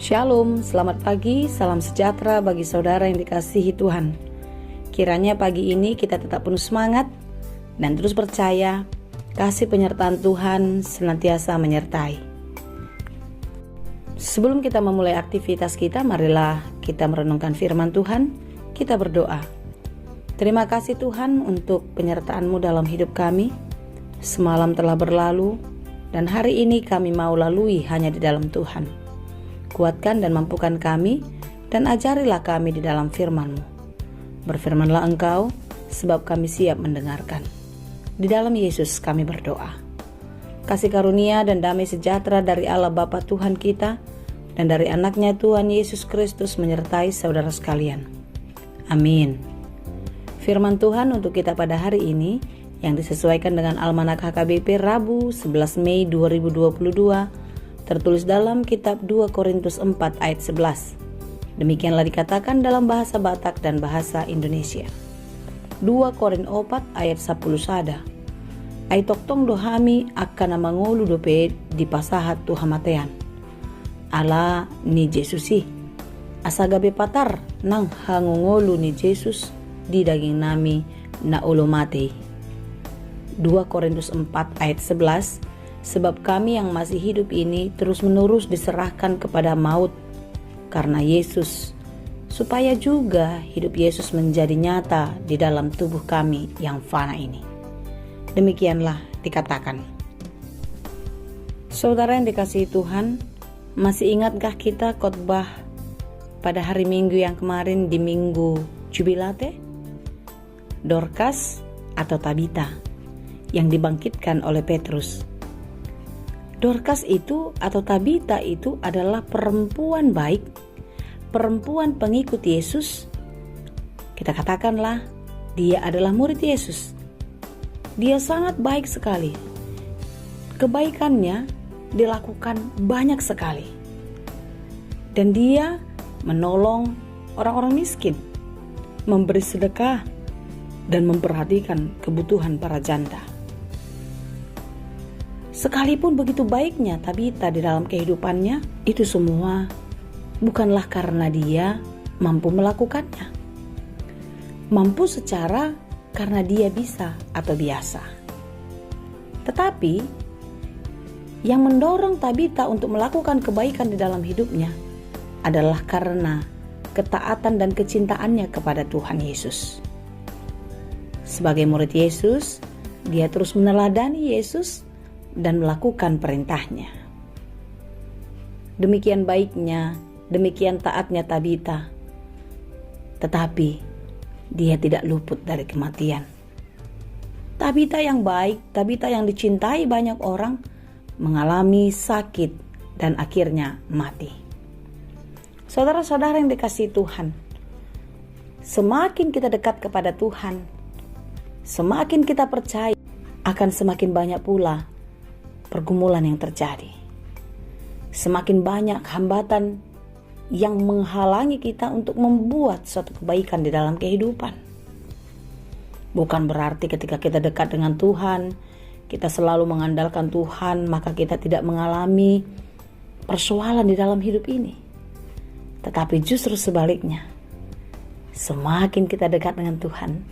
Shalom, selamat pagi, salam sejahtera bagi saudara yang dikasihi Tuhan. Kiranya pagi ini kita tetap penuh semangat dan terus percaya kasih penyertaan Tuhan senantiasa menyertai. Sebelum kita memulai aktivitas kita, marilah kita merenungkan firman Tuhan, kita berdoa. Terima kasih Tuhan untuk penyertaan-Mu dalam hidup kami. Semalam telah berlalu dan hari ini kami mau lalui hanya di dalam Tuhan. Kuatkan dan mampukan kami, dan ajarilah kami di dalam firman-Mu. Berfirmanlah Engkau, sebab kami siap mendengarkan. Di dalam Yesus kami berdoa. Kasih karunia dan damai sejahtera dari Allah Bapa Tuhan kita, dan dari anaknya Tuhan Yesus Kristus menyertai saudara sekalian. Amin. Firman Tuhan untuk kita pada hari ini, yang disesuaikan dengan Almanak HKBP Rabu 11 Mei 2022, tertulis dalam kitab 2 Korintus 4 ayat 11. Demikianlah dikatakan dalam bahasa Batak dan bahasa Indonesia. 2 Korintus 4 ayat 10 sada. Ai toktong dohami akan mangolu dope di pasahat tuhamatean. Ala ni Jesusi. Asagabe patar nang hangungolu ni Jesus di daging nami na ulumate. 2 Korintus 4 ayat 11. Sebab kami yang masih hidup ini terus-menerus diserahkan kepada maut karena Yesus, supaya juga hidup Yesus menjadi nyata di dalam tubuh kami yang fana ini. Demikianlah dikatakan. Saudara yang dikasihi Tuhan, masih ingatkah kita khotbah pada hari Minggu yang kemarin di Minggu Jubilate? Dorcas atau Tabita yang dibangkitkan oleh Petrus. Dorcas itu atau Tabita itu adalah perempuan baik, perempuan pengikut Yesus. Kita katakanlah dia adalah murid Yesus. Dia sangat baik sekali. Kebaikannya dilakukan banyak sekali. Dan dia menolong orang-orang miskin, memberi sedekah, dan memperhatikan kebutuhan para janda. Sekalipun begitu baiknya Tabita di dalam kehidupannya, itu semua bukanlah karena dia mampu melakukannya. Mampu secara karena dia bisa atau biasa. Tetapi yang mendorong Tabita untuk melakukan kebaikan di dalam hidupnya adalah karena ketaatan dan kecintaannya kepada Tuhan Yesus. Sebagai murid Yesus, dia terus meneladani Yesus dan melakukan perintahnya. Demikian baiknya, demikian taatnya Tabita. Tetapi dia tidak luput dari kematian. Tabita yang baik, Tabita yang dicintai banyak orang, mengalami sakit dan akhirnya mati. Saudara-saudara yang dikasihi Tuhan, semakin kita dekat kepada Tuhan, semakin kita percaya, akan semakin banyak pula pergumulan yang terjadi. Semakin banyak hambatan yang menghalangi kita untuk membuat suatu kebaikan di dalam kehidupan. Bukan berarti ketika kita dekat dengan Tuhan, kita selalu mengandalkan Tuhan, maka kita tidak mengalami persoalan di dalam hidup ini. Tetapi justru sebaliknya, semakin kita dekat dengan Tuhan,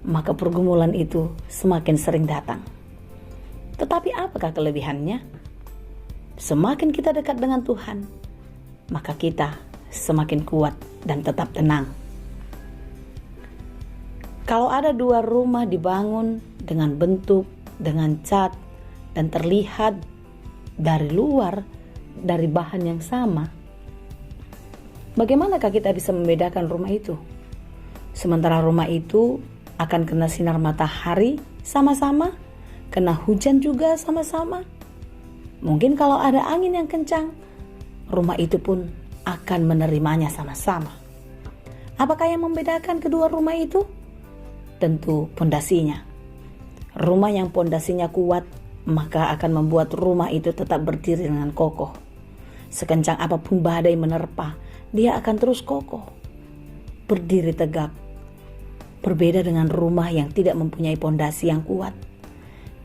maka pergumulan itu semakin sering datang. Tetapi apakah kelebihannya? Semakin kita dekat dengan Tuhan, maka kita semakin kuat dan tetap tenang. Kalau ada dua rumah dibangun dengan bentuk, dengan cat, dan terlihat dari luar, dari bahan yang sama, bagaimanakah kita bisa membedakan rumah itu? Sementara rumah itu akan kena sinar matahari sama-sama, kena hujan juga sama-sama. Mungkin kalau ada angin yang kencang, rumah itu pun akan menerimanya sama-sama. Apakah yang membedakan kedua rumah itu? Tentu pondasinya. Rumah yang pondasinya kuat, maka akan membuat rumah itu tetap berdiri dengan kokoh. Sekencang apapun badai menerpa, dia akan terus kokoh, berdiri tegak. Berbeda dengan rumah yang tidak mempunyai pondasi yang kuat.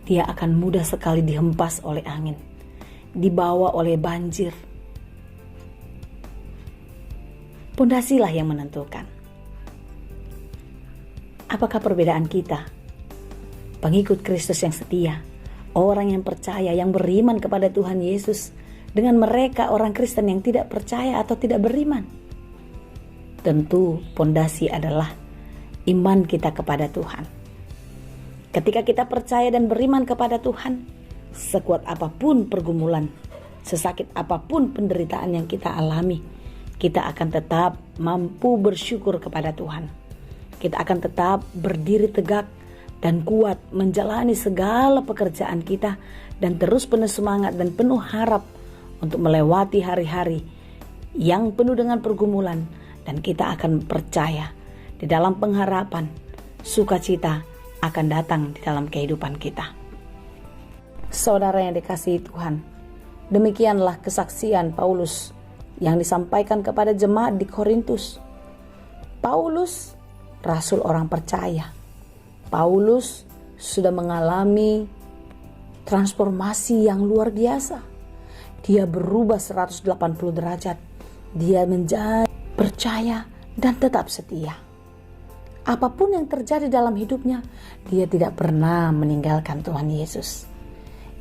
Dia akan mudah sekali dihempas oleh angin, dibawa oleh banjir. Pondasilah yang menentukan. Apakah perbedaan kita, pengikut Kristus yang setia, orang yang percaya, yang beriman kepada Tuhan Yesus, dengan mereka orang Kristen yang tidak percaya atau tidak beriman? Tentu pondasi adalah iman kita kepada Tuhan. Ketika kita percaya dan beriman kepada Tuhan, sekuat apapun pergumulan, sesakit apapun penderitaan yang kita alami, kita akan tetap mampu bersyukur kepada Tuhan. Kita akan tetap berdiri tegak dan kuat menjalani segala pekerjaan kita dan terus penuh semangat dan penuh harap untuk melewati hari-hari yang penuh dengan pergumulan, dan kita akan percaya di dalam pengharapan sukacita akan datang di dalam kehidupan kita. Saudara yang dikasihi Tuhan, demikianlah kesaksian Paulus yang disampaikan kepada jemaat di Korintus. Paulus rasul orang percaya. Paulus sudah mengalami transformasi yang luar biasa. Dia berubah 180 derajat. Dia menjadi percaya dan tetap setia. Apapun yang terjadi dalam hidupnya, dia tidak pernah meninggalkan Tuhan Yesus.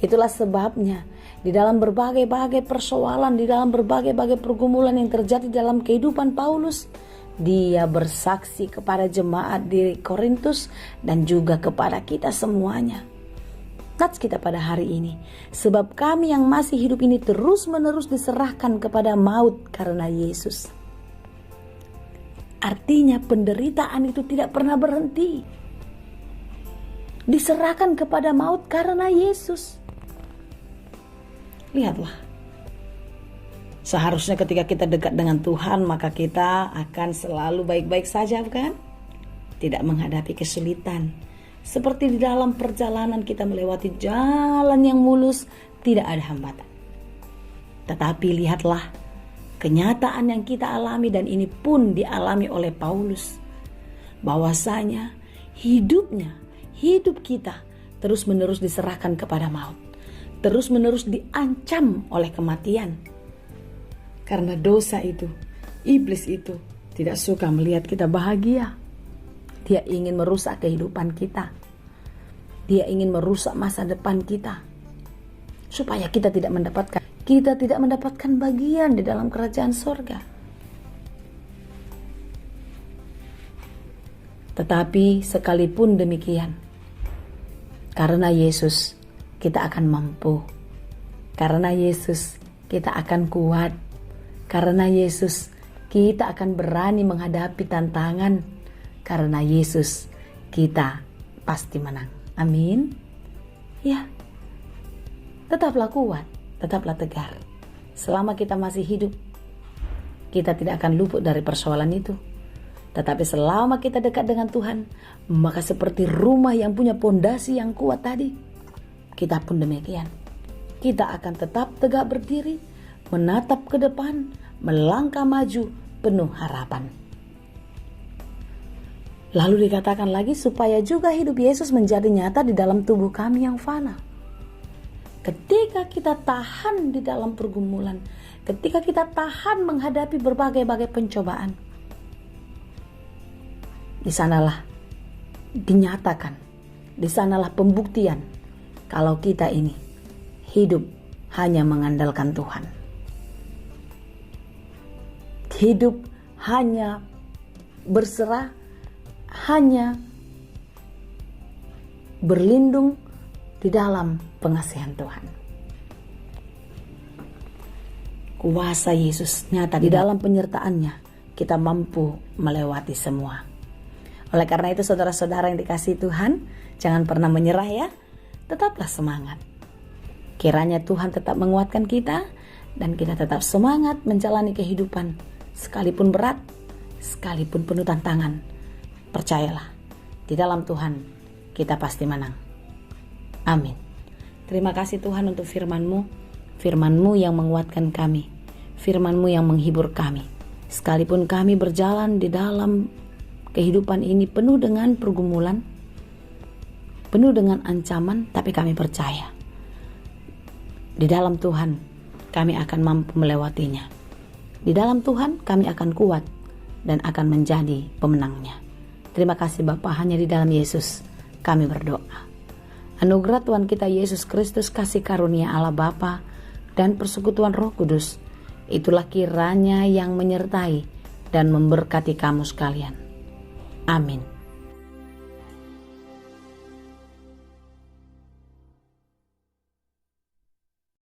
Itulah sebabnya di dalam berbagai-bagai persoalan, di dalam berbagai-bagai pergumulan yang terjadi dalam kehidupan Paulus, dia bersaksi kepada jemaat di Korintus dan juga kepada kita semuanya. Nats kita pada hari ini, sebab kami yang masih hidup ini terus-menerus diserahkan kepada maut karena Yesus. Artinya penderitaan itu tidak pernah berhenti. Diserahkan kepada maut karena Yesus. Lihatlah. Seharusnya ketika kita dekat dengan Tuhan, maka kita akan selalu baik-baik saja, bukan? Tidak menghadapi kesulitan. Seperti di dalam perjalanan kita melewati jalan yang mulus, tidak ada hambatan. Tetapi lihatlah kenyataan yang kita alami, dan ini pun dialami oleh Paulus. Bahwasanya hidup kita terus-menerus diserahkan kepada maut. Terus-menerus diancam oleh kematian. Karena dosa itu, iblis itu tidak suka melihat kita bahagia. Dia ingin merusak kehidupan kita. Dia ingin merusak masa depan kita. Supaya kita tidak mendapatkan bagian di dalam kerajaan sorga. Tetapi sekalipun demikian, karena Yesus kita akan mampu. Karena Yesus kita akan kuat. Karena Yesus kita akan berani menghadapi tantangan. Karena Yesus kita pasti menang. Amin. Ya, tetaplah kuat, tetaplah tegar. Selama kita masih hidup, kita tidak akan luput dari persoalan itu. Tetapi selama kita dekat dengan Tuhan, maka seperti rumah yang punya pondasi yang kuat tadi, kita pun demikian. Kita akan tetap tegak berdiri, menatap ke depan, melangkah maju penuh harapan. Lalu dikatakan lagi, supaya juga hidup Yesus menjadi nyata di dalam tubuh kami yang fana. Ketika kita tahan di dalam pergumulan, ketika kita tahan menghadapi berbagai-bagai pencobaan, di sanalah dinyatakan, di sanalah pembuktian kalau kita ini hidup hanya mengandalkan Tuhan. Hidup hanya berserah, hanya berlindung di dalam pengasihan Tuhan. Kuasa Yesus nyata di dalam penyertaannya, kita mampu melewati semua. Oleh karena itu saudara-saudara yang dikasihi Tuhan, jangan pernah menyerah ya, tetaplah semangat. Kiranya Tuhan tetap menguatkan kita dan kita tetap semangat menjalani kehidupan sekalipun berat, sekalipun penuh tantangan. Percayalah, di dalam Tuhan kita pasti menang. Amin. Terima kasih Tuhan untuk firman-Mu, firman-Mu yang menguatkan kami, firman-Mu yang menghibur kami. Sekalipun kami berjalan di dalam kehidupan ini penuh dengan pergumulan, penuh dengan ancaman, tapi kami percaya di dalam Tuhan kami akan mampu melewatinya. Di dalam Tuhan kami akan kuat dan akan menjadi pemenangnya. Terima kasih Bapa, hanya di dalam Yesus kami berdoa. Anugerah Tuhan kita Yesus Kristus, kasih karunia Allah Bapa, dan persekutuan Roh Kudus, itulah kiranya yang menyertai dan memberkati kamu sekalian. Amin.